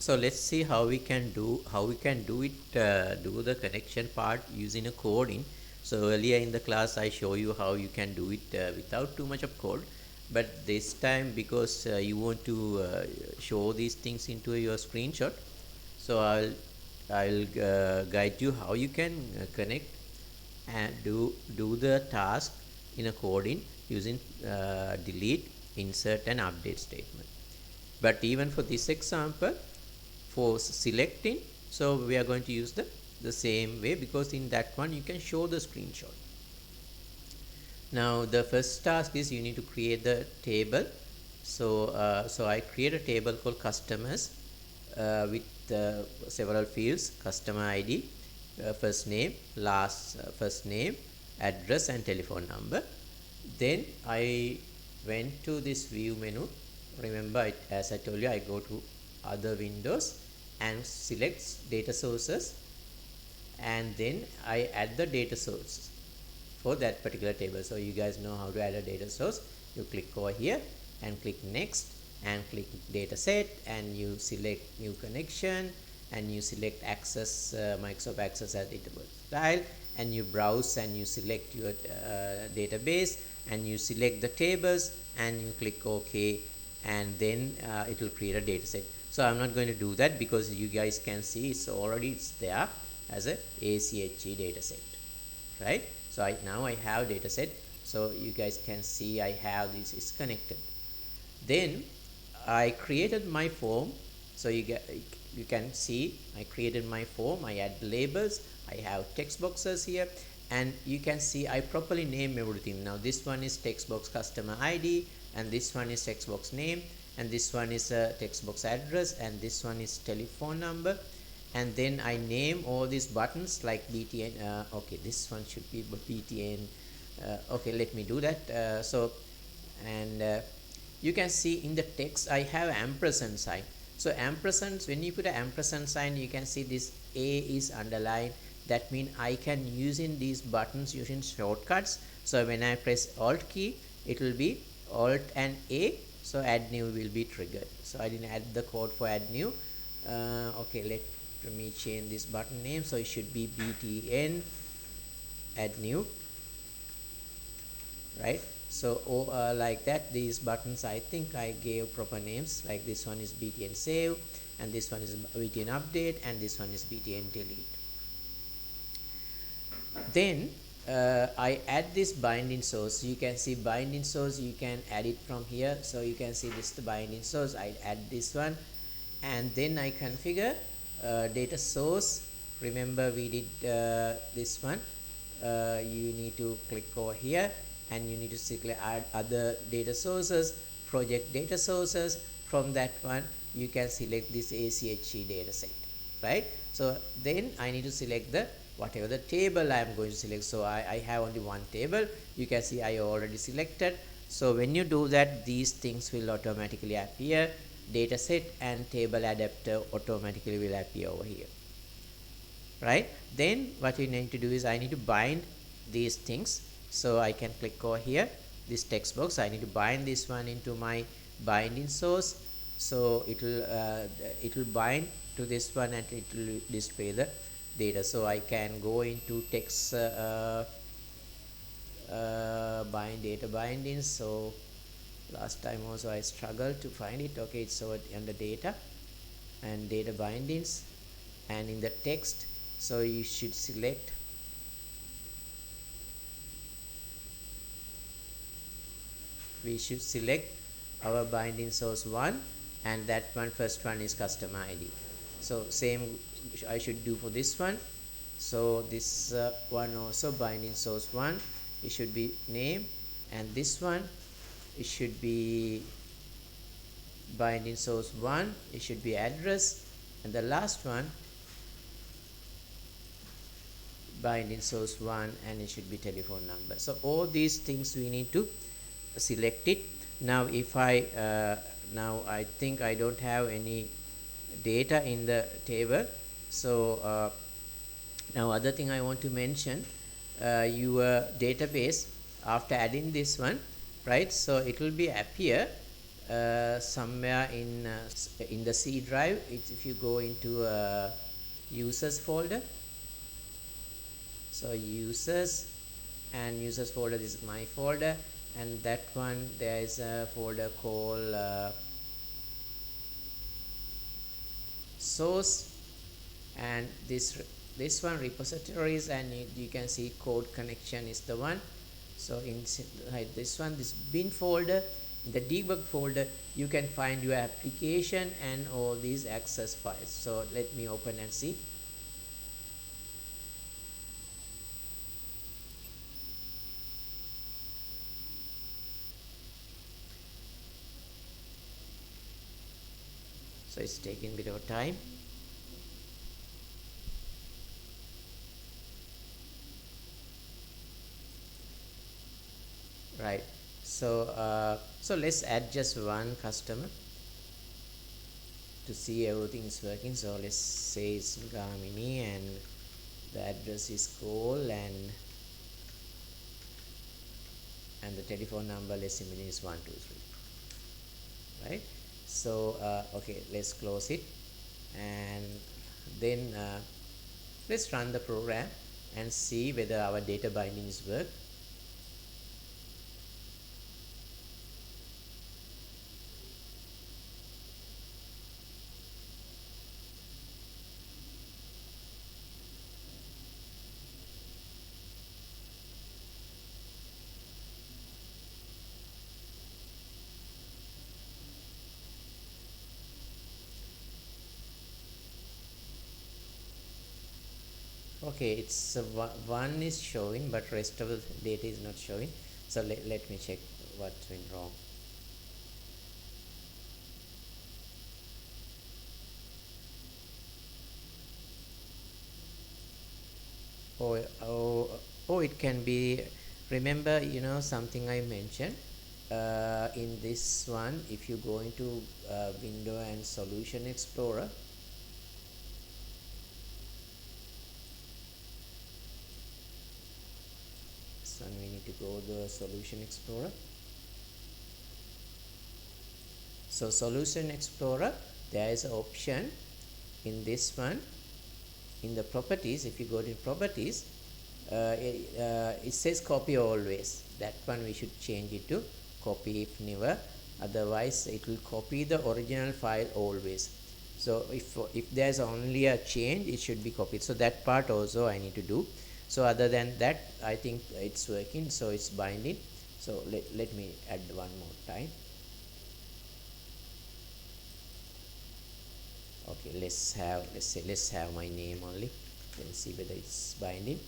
So let's see how we can do it, do the connection part using a coding. So earlier in the class I show you how you can do it without too much of code, but this time because you want to show these things into your screenshot, so I'll guide you how you can connect and do the task in a coding using delete, insert and update statement. But even for this example, for selecting, so we are going to use the same way, because in that one you can show the screenshot. Now the first task is you need to create the table. So I create a table called customers with several fields: customer ID, first name, last first name, address and telephone number. Then I went to this view menu. Remember, as I told you, I go to other windows and select data sources, and then I add the data source for that particular table. So you guys know how to add a data source. You click over here and click next and click data set, and you select new connection, and you select access, Microsoft Access as database style, and you browse and you select your database, and you select the tables and you click OK, and then it will create a data set. So I'm not going to do that because you guys can see it's there as a ACHE data set, right? So now I have data set, so you guys can see I have this is connected. Then I created my form. So you can see I created my form. I add labels, I have text boxes here, and you can see I properly name everything. Now this one is text box customer ID, and this one is text box name, and this one is a text box address, and this one is telephone number. And then I name all these buttons like BTN. Okay, this one should be BTN. Okay, let me do that. You can see in the text I have ampersand sign. So ampersand, when you put an ampersand sign, you can see this A is underlined. That means I can use in these buttons using shortcuts. So when I press Alt key, it will be Alt and A. So add new will be triggered. So I didn't add the code for add new. Okay, let me change this button name. So it should be BTN add new, right? So like that, these buttons I think I gave proper names. Like this one is BTN save, and this one is BTN update, and this one is BTN delete. Then I add this binding source. You can see binding source, you can add it from here. So you can see this is the binding source. I add this one, and then I configure data source. Remember we did this one. You need to click over here, and you need to simply add other data sources, project data sources. From that one you can select this ACHE data set, right? So then I need to select the whatever the table I am going to select. So I have only one table. You can see I already selected. So when you do that, these things will automatically appear. Data set and table adapter automatically will appear over here, right? Then what you need to do is I need to bind these things. So I can click over here, this text box. I need to bind this one into my binding source. So it will bind to this one, and it will display the data. So I can go into text bind data bindings. So last time also I struggled to find it. Okay, it's over under data and data bindings, and in the text, so you should select we should select our binding source 1, and that one first one is customer ID. So same I should do for this one. So this one also binding source 1, it should be name, and this one it should be binding source 1, it should be address, and the last one binding source 1, and it should be telephone number. So all these things we need to select it. Now if I now I think I don't have any data in the table. So now other thing I want to mention, your database after adding this one, right? So it will be appear somewhere in the C drive. If you go into users folder, so users, and users folder, this is my folder, and that one there is a folder called source, and this one repositories, and you can see code connection is the one. So inside this one, this bin folder, in the debug folder, you can find your application and all these access files. So let me open and see. So it's taking a bit of time. Right. So so let's add just one customer to see everything is working. So let's say it's Gamini, and the address is call, and the telephone number, let's say is 123. Right. So okay, let's close it, and then let's run the program and see whether our data bindings work. Okay, it's one is showing, but rest of the data is not showing. So let me check what went wrong. Oh, it can be, remember, something I mentioned in this one. If you go into Window and Solution Explorer, so we need to go to the Solution Explorer. So Solution Explorer, there is an option in this one, in the properties. If you go to properties, it says copy always. That one we should change it to copy if never, otherwise it will copy the original file always. So if there's only a change, it should be copied. So that part also I need to do. So other than that, I think it's working, so it's binding. So let me add one more time. Okay, let's have my name only, then see whether it's binding.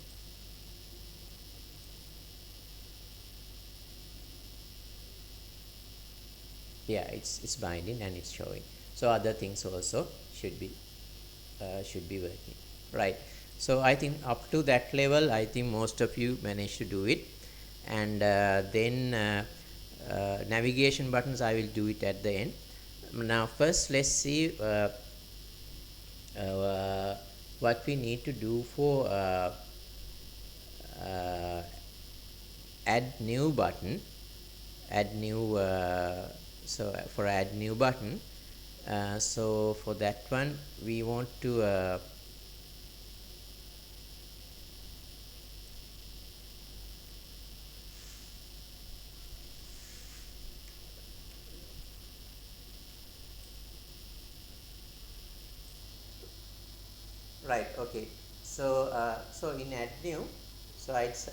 Yeah, it's binding and it's showing. So other things also should be working, right? So I think up to that level, I think most of you managed to do it. And then navigation buttons, I will do it at the end. Now first let's see what we need to do for add new button. So for add new button, so for that one we want to right. Okay, so so in add new, so it's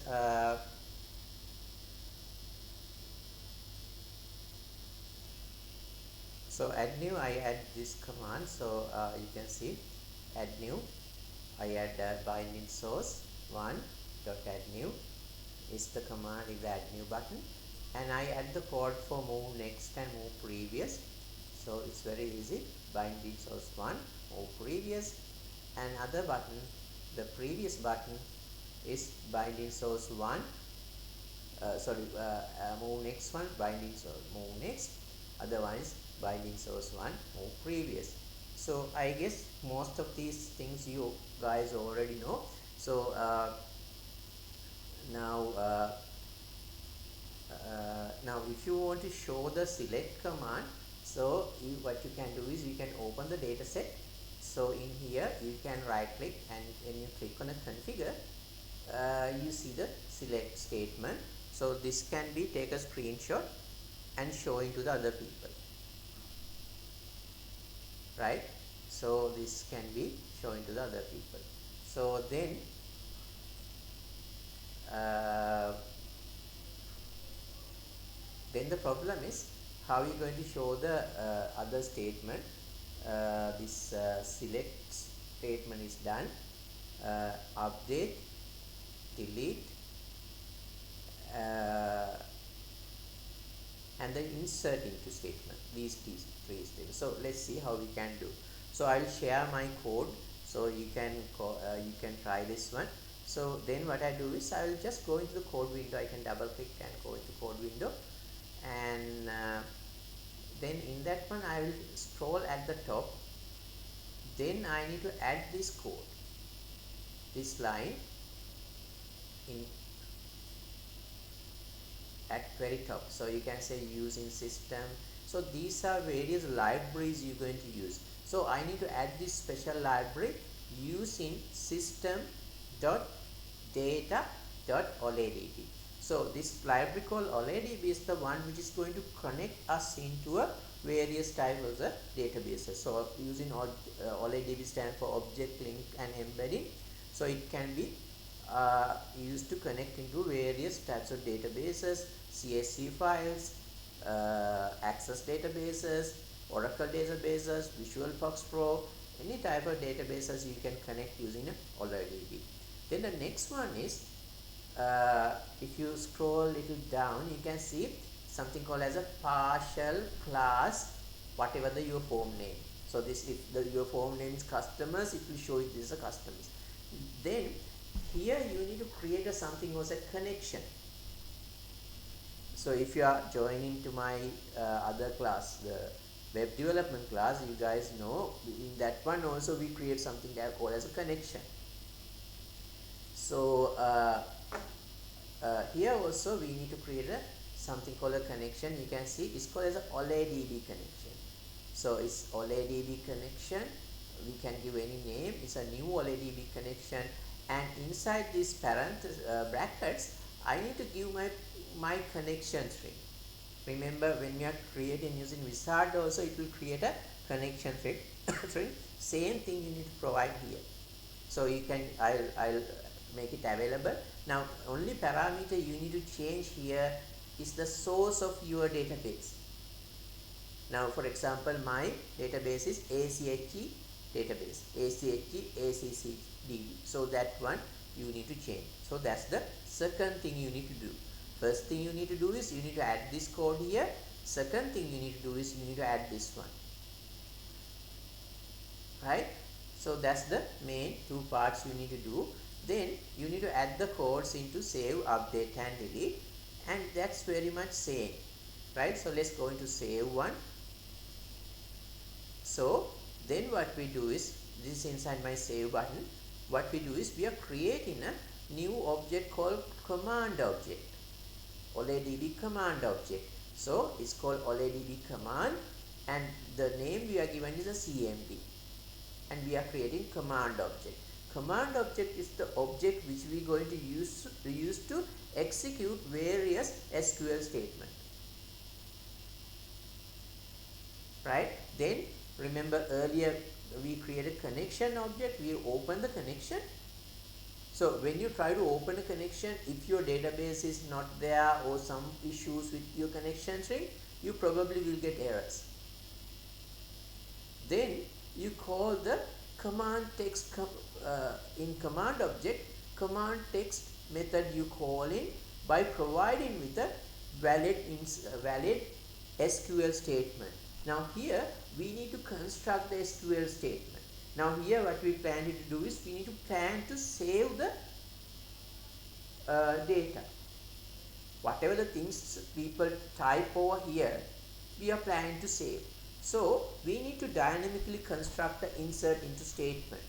so add new, I add this command. So you can see add new, I add binding source 1 dot add new is the command, is the add new button, and I add the code for move next and move previous. So it's very easy. Binding source 1, move previous, and other button, the previous button is binding source 1, move next one, binding source move next, otherwise binding source 1, move previous. So I guess most of these things you guys already know. So now if you want to show the select command, So what you can do is you can open the data set. So in here you can right click, and when you click on a configure, you see the select statement. So this can be take a screenshot and showing to the other people, right? So this can be showing to the other people. So then the problem is how you going to show the other statement. This select statement is done, update, delete, and then insert into statement, these three statements. So let's see how we can do. So I will share my code, so you can try this one. So then what I do is I will just go into the code window. I can double click and go into code window, and then in that one I will scroll at the top. Then I need to add this code, this line in at very top. So you can say using system. So these are various libraries you're going to use. So I need to add this special library using system.data.oladb. So this library called oladb is the one which is going to connect us into a various types of databases. So using oladb stands for object, link, and embedding. So it can be used to connect into various types of databases, CSV files, Access databases, Oracle databases, VisualFox Pro, any type of databases you can connect using OLADB. Then the next one is, if you scroll a little down, you can see something called as a partial class, whatever your form name. So this, if your form name is customers, it will show it this is a customers. Then here you need to create something as a connection. So if you are joining to my other class, the web development class, you guys know in that one also we create something that called as a connection. So here also we need to create something called a connection. You can see it's called as a OLADB connection. So it's OLADB connection. We can give any name. It's a new OLADB connection, and inside these brackets I need to give my connection string. Remember, when we are creating using Wizard also, it will create a connection string. Same thing you need to provide here. So you can, I'll make it available. Now only parameter you need to change here is the source of your database. Now for example, my database is ACHE database, ACHE ACCDB. So that one you need to change. So that's the second thing you need to do. First thing you need to do is you need to add this code here. Second thing you need to do is you need to add this one. Right? So that's the main two parts you need to do. Then you need to add the codes into save, update, and delete. And that's very much same. Right? So let's go into save one. So then what we do is, this is inside my save button. What we do is we are creating a new object called command object. OLADB command object. So it's called OLADB command, and the name we are given is a CMD, and we are creating command object. Command object is the object which we are going to use to execute various SQL statements. Right? Then remember earlier we created connection object. We open the connection. So when you try to open a connection, if your database is not there or some issues with your connection string, you probably will get errors. Then you call the command text in command object, command text method you call in by providing with a valid SQL statement. Now here we need to construct the SQL statement. Now here what we plan to do is we need to plan to save the data. Whatever the things people type over here, we are planning to save. So we need to dynamically construct the insert into statement.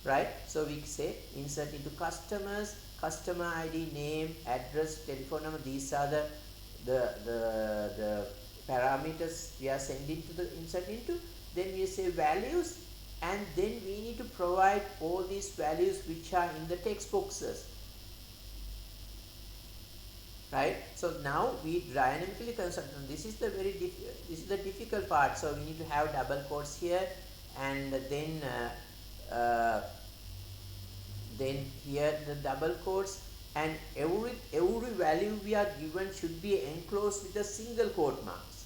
Right? So we say insert into customers, customer ID, name, address, telephone number. These are the parameters we are sending to the insert into, then we say values, and then we need to provide all these values which are in the text boxes, right? So now we dynamically construct, and this is the this is the difficult part. So we need to have double quotes here, and then here the double quotes, and every value we are given should be enclosed with a single quote marks.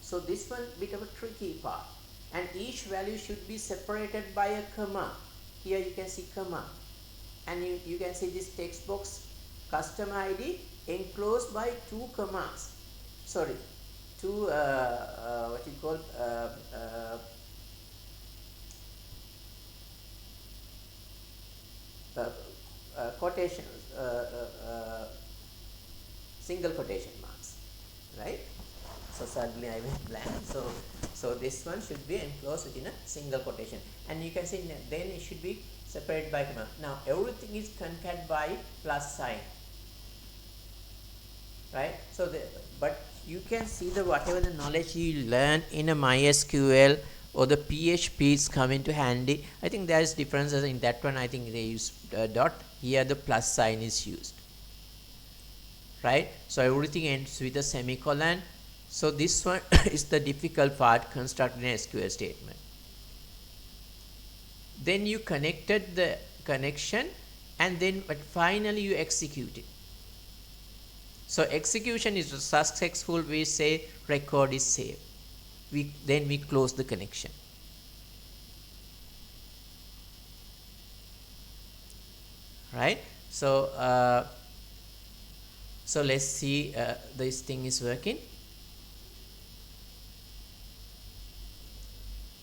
So this one bit of a tricky part, and each value should be separated by a comma. Here you can see comma, and you can see this text box customer ID enclosed by two commas, sorry, two what you call quotation, single quotation marks, right? So suddenly I went blank. So this one should be enclosed within a single quotation, and you can see then it should be separated by comma. Now everything is concatenated by plus sign, right? So but you can see the whatever the knowledge you learn in a MySQL or the PHP is coming to handy. I think there is differences in that one. I think they use dot. Here the plus sign is used, right? So everything ends with a semicolon. So this one is the difficult part, constructing an SQL statement. Then you connected the connection, and then but finally you execute it. So execution is successful. We say record is saved. Then we close the connection. Right? So so let's see this thing is working.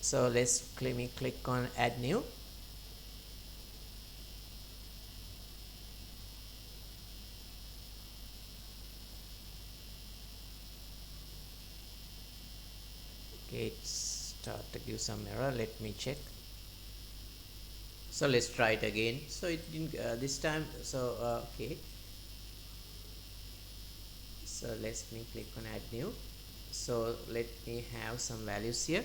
So let's click on add new. Okay, it's start to give some error. Let me check. So let's try it again. So it didn't this time. So okay. So let me click on add new. So let me have some values here.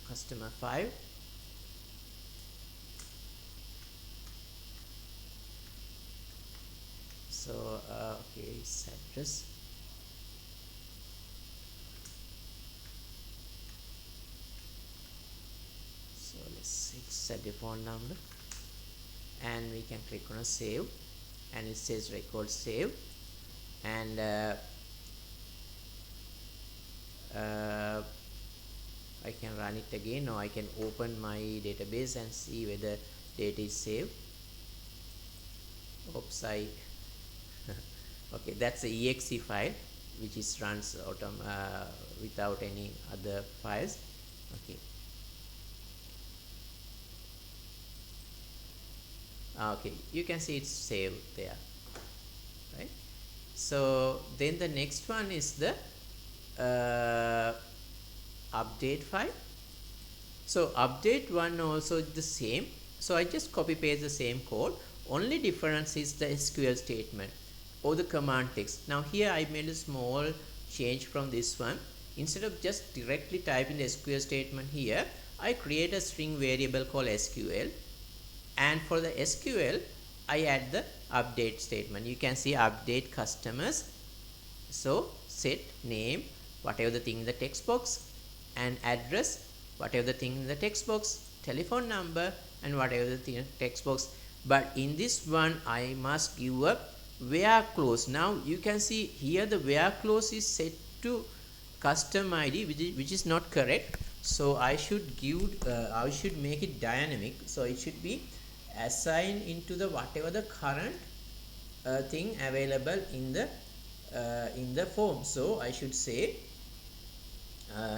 Customer 5. So okay, it's address. So let's set the phone number, and we can click on a save, and it says record save, and I can run it again, or I can open my database and see whether data is saved. Oops, okay, that's a exe file which is runs without any other files. Okay. Okay, you can see it's saved there, right? So then the next one is the update file. So update one also is the same. So I just copy paste the same code. Only difference is the SQL statement or the command text. Now here I made a small change from this one. Instead of just directly typing the SQL statement here, I create a string variable called SQL, and for the SQL I add the update statement. You can see update customers. So set name, whatever the thing in the text box, and address, whatever the thing in the text box, telephone number, and whatever the thing in the text box. But in this one I must give a where clause. Now you can see here the where clause is set to custom ID, which is not correct. So I should give I should make it dynamic. So it should be assigned into the whatever the current thing available in the form. So I should say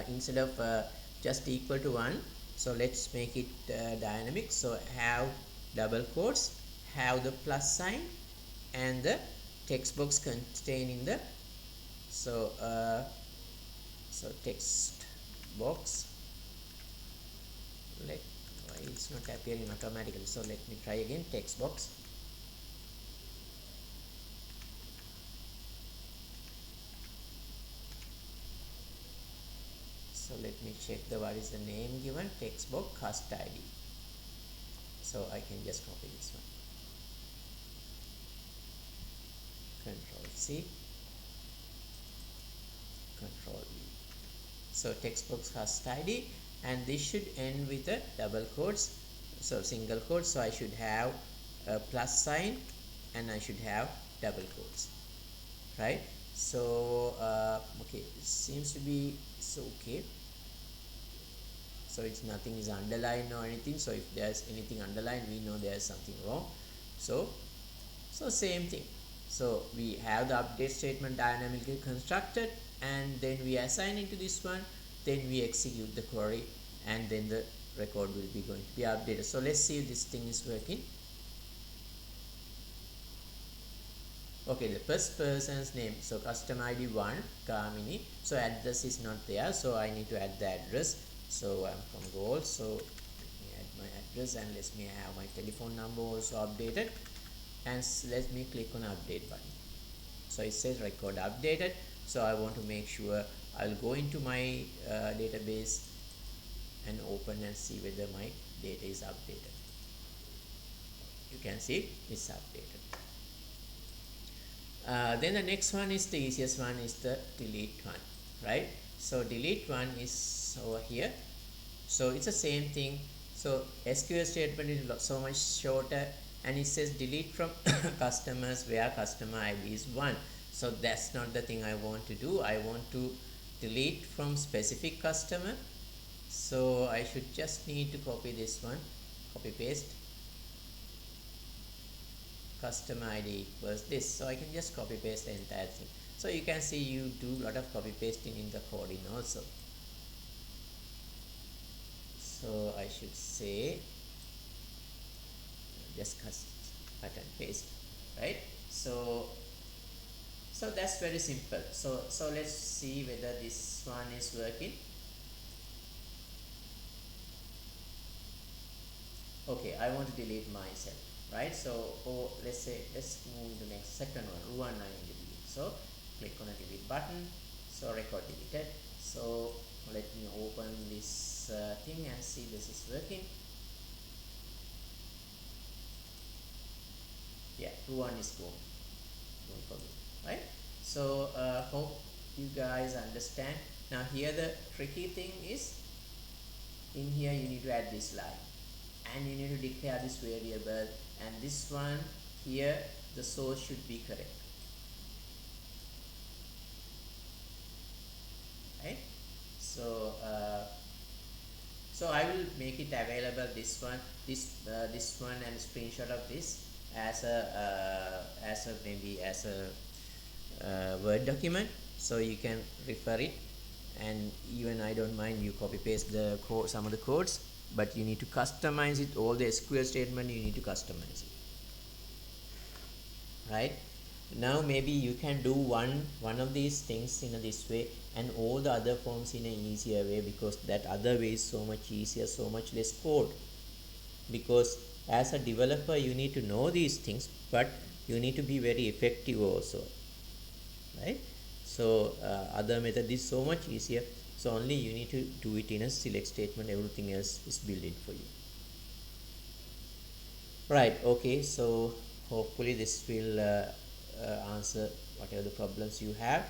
instead of just equal to 1, so let's make it dynamic. So have double quotes, have the plus sign, and the text box containing the so text box. Why it's not appearing automatically? So let me try again. Text box, let me check the what is the name given, text box cust id. So I can just copy this one, control C, control V. So text box cust id, and this should end with a double quotes, so single quotes. So I should have a plus sign and I should have double quotes, right? So okay, it seems to be so okay. So it's nothing is underlined or anything. So if there's anything underlined, we know there's something wrong. So same thing. So we have the update statement dynamically constructed, and then we assign into this one, then we execute the query, and then the record will be going to be updated. So let's see if this thing is working. Okay, the first person's name, so customer ID 1 Kamini, so address is not there, so I need to add the address. So I'm from Gold, so let me add my address, and let me have my telephone number also updated, and let me click on update button. So it says record updated. So I want to make sure, I'll go into my database and open and see whether my data is updated. You can see it's updated. Then the next one is the easiest one, is the delete one, right? So delete one is over here. So it's the same thing. So SQL statement is so much shorter, and it says delete from customers where customer ID is 1. So that's not the thing I want to do. I want to delete from specific customer. So I should just need to copy this one, copy paste, customer ID equals this. So I can just copy paste the entire thing. So you can see you do a lot of copy pasting in the coding also. So I should say just cut and paste, right? So that's very simple. So let's see whether this one is working. Okay, I want to delete myself, right? So let's move to the next second one, Ruan I need to delete. So click on the delete button. So record deleted. So let me open this thing and see this is working. Yeah, Ruan is going for me, right? So hope you guys understand. Now here the tricky thing is, in here you need to add this line, and you need to declare this variable, and this one here, the source should be correct, right? So I will make it available, this one and screenshot of this as a Word document, so you can refer it. And even I don't mind you copy paste the code, some of the codes, but you need to customize it. All the SQL statement you need to customize it, right? Now maybe you can do one of these things in this way, and all the other forms in an easier way, because that other way is so much easier, so much less code. Because as a developer you need to know these things, but you need to be very effective also, right? So other method is so much easier, so only you need to do it in a select statement, everything else is built in for you, right? Okay, so hopefully this will answer whatever the problems you have,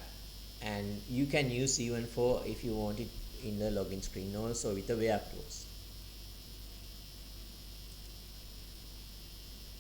and you can use even for, if you want it in the login screen also with the where clause.